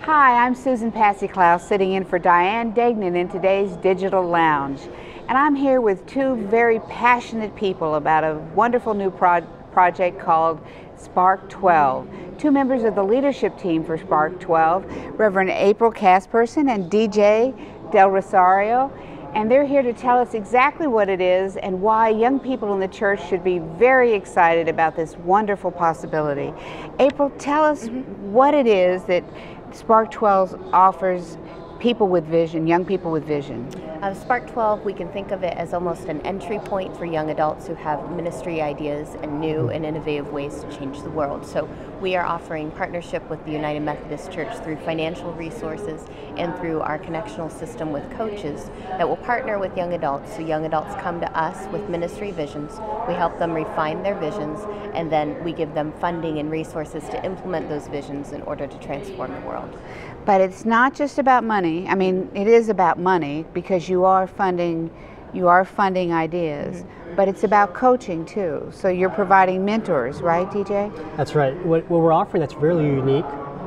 Hi, I'm Susan Passy-Klaus, sitting in for Diane Degnan in today's Digital Lounge. And I'm here with two very passionate people about a wonderful new project called Spark 12. Two members of the leadership team for Spark 12, Reverend April Casperson and DJ Del Rosario. And they're here to tell us exactly what it is and why young people in the church should be very excited about this wonderful possibility. April, tell us what it is that Spark 12 offers people with vision, young people with vision. Spark 12, we can think of it as almost an entry point for young adults who have ministry ideas and new and innovative ways to change the world. So we are offering partnership with the United Methodist Church through financial resources and through our connectional system with coaches that will partner with young adults. So young adults come to us with ministry visions. We help them refine their visions, and then we give them funding and resources to implement those visions in order to transform the world. But it's not just about money. I mean, it is about money because you are funding ideas, but it's about coaching too. So you're providing mentors, right, DJ? That's right. What we're offering that's really unique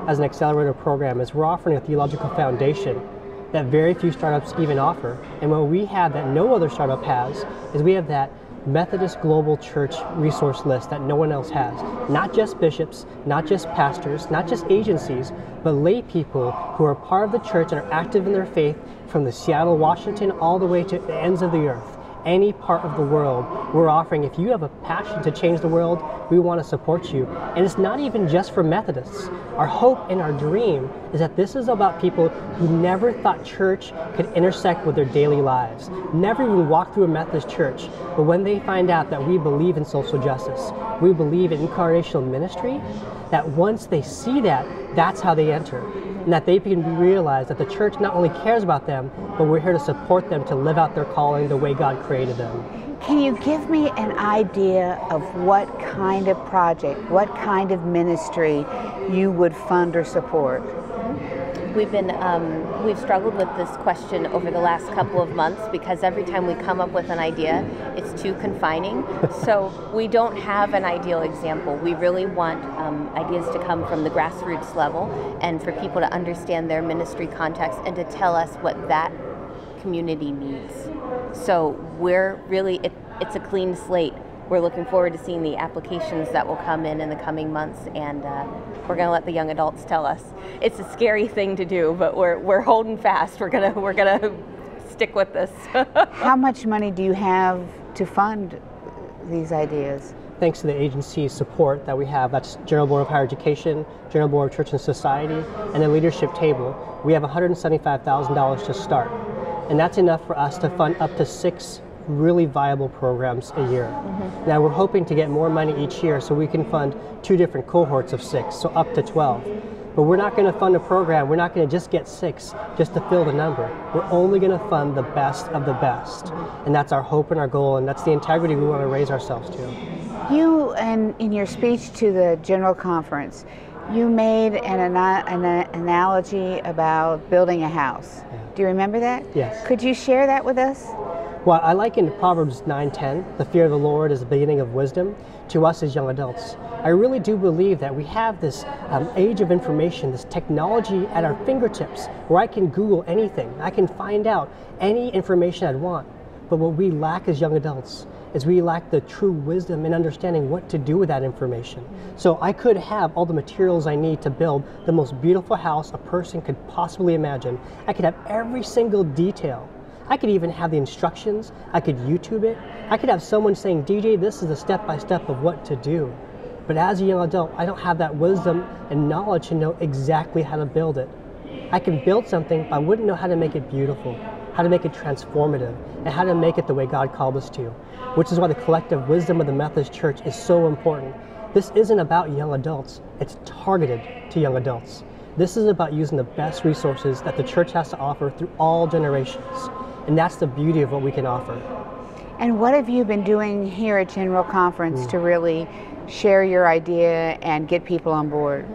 as an accelerator program is we're offering a theological foundation that very few startups even offer. And what we have that no other startup has is we have that Methodist Global Church resource list that no one else has. Not just bishops, not just pastors, not just agencies, but lay people who are part of the church and are active in their faith from the Seattle, Washington, all the way to the ends of the earth. Any part of the world, we're offering. If you have a passion to change the world, we want to support you. And it's not even just for Methodists. Our hope and our dream is that this is about people who never thought church could intersect with their daily lives, never even walked through a Methodist church. But when they find out that we believe in social justice, we believe in incarnational ministry, that once they see that, that's how they enter. And that they can realize that the church not only cares about them, but we're here to support them to live out their calling the way God created them. Can you give me an idea of what kind of project, what kind of ministry you would fund or support? We've struggled with this question over the last couple of months because every time we come up with an idea, it's too confining. So we don't have an ideal example. We really want ideas to come from the grassroots level and for people to understand their ministry context and to tell us what that community needs. So we're really, it's a clean slate. We're looking forward to seeing the applications that will come in the coming months, and we're going to let the young adults tell us. It's a scary thing to do, but we're holding fast. We're gonna stick with this. How much money do you have to fund these ideas? Thanks to the agency's support that we have, that's General Board of Higher Education, General Board of Church and Society, and the leadership table, we have $175,000 to start. And that's enough for us to fund up to 6 really viable programs a year. Now we're hoping to get more money each year so we can fund 2 different cohorts of 6, so up to 12. But we're not going to fund a program, we're not going to just get 6 just to fill the number. We're only going to fund the best of the best. And that's our hope and our goal, and that's the integrity we want to raise ourselves to. You, in your speech to the General Conference, you made an analogy about building a house. Yeah. Do you remember that? Yes. Could you share that with us? Well, I liken Proverbs 9:10, the fear of the Lord is the beginning of wisdom, to us as young adults. I really do believe that we have this age of information, this technology at our fingertips, where I can Google anything. I can find out any information I'd want. But what we lack as young adults is we lack the true wisdom and understanding what to do with that information. So I could have all the materials I need to build the most beautiful house a person could possibly imagine. I could have every single detail. I could even have the instructions. I could YouTube it. I could have someone saying, DJ, this is the step-by-step of what to do. But as a young adult, I don't have that wisdom and knowledge to know exactly how to build it. I can build something, but I wouldn't know how to make it beautiful, how to make it transformative, and how to make it the way God called us to. Which is why the collective wisdom of the Methodist Church is so important. This isn't about young adults. It's targeted to young adults. This is about using the best resources that the church has to offer through all generations. And that's the beauty of what we can offer. And what have you been doing here at General Conference to really share your idea and get people on board?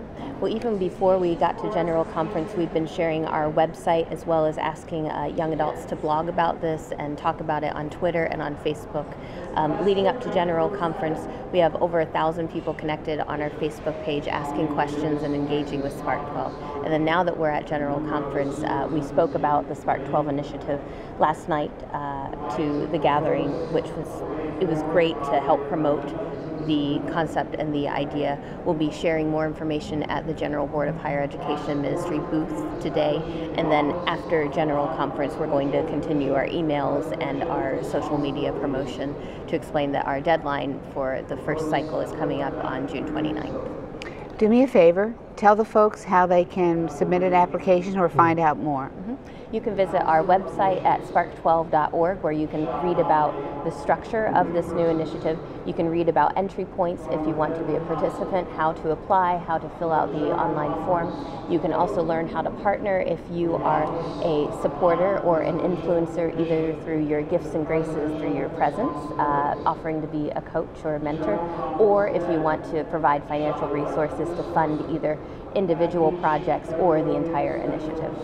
Well, even before we got to General Conference, we've been sharing our website as well as asking young adults to blog about this and talk about it on Twitter and on Facebook. Leading up to General Conference, we have over 1,000 people connected on our Facebook page asking questions and engaging with Spark 12. And then now that we're at General Conference, we spoke about the Spark 12 initiative last night to the gathering, which was great to help promote the concept and the idea. We'll be sharing more information at the General Board of Higher Education Ministry booth today, and then after General Conference we're going to continue our emails and our social media promotion to explain that our deadline for the first cycle is coming up on June 29th. Do me a favor, tell the folks how they can submit an application or find out more. You can visit our website at spark12.org, where you can read about the structure of this new initiative. You can read about entry points if you want to be a participant, how to apply, how to fill out the online form. You can also learn how to partner if you are a supporter or an influencer, either through your gifts and graces, through your presence, offering to be a coach or a mentor, or if you want to provide financial resources to fund either individual projects or the entire initiative.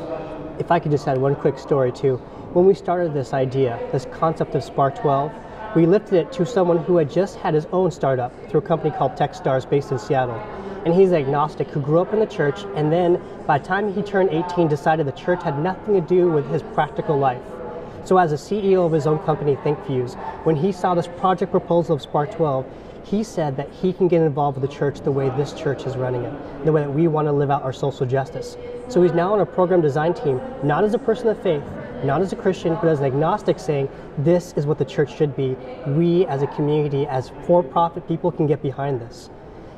If I could just add one quick story too. When we started this idea, this concept of Spark 12, we lifted it to someone who had just had his own startup through a company called Techstars based in Seattle. And he's agnostic who grew up in the church, and then by the time he turned 18 decided the church had nothing to do with his practical life. So as a CEO of his own company, ThinkFuse, when he saw this project proposal of Spark 12, he said that he can get involved with the church the way this church is running it, the way that we want to live out our social justice. So he's now on a program design team, not as a person of faith, not as a Christian, but as an agnostic, saying this is what the church should be. We as a community, as for-profit people, can get behind this.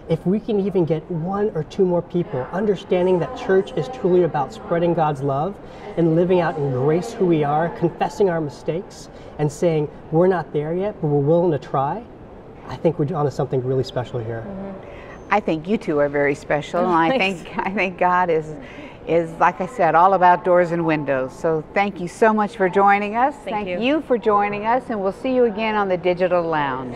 If we can even get 1 or 2 more people understanding that church is truly about spreading God's love and living out in grace who we are, confessing our mistakes, and saying we're not there yet, but we're willing to try, I think we're onto something really special here. I think you two are very special, and I think God is like I said, all about doors and windows. So thank you so much for joining us. Thank you for joining us, and we'll see you again on the Digital Lounge.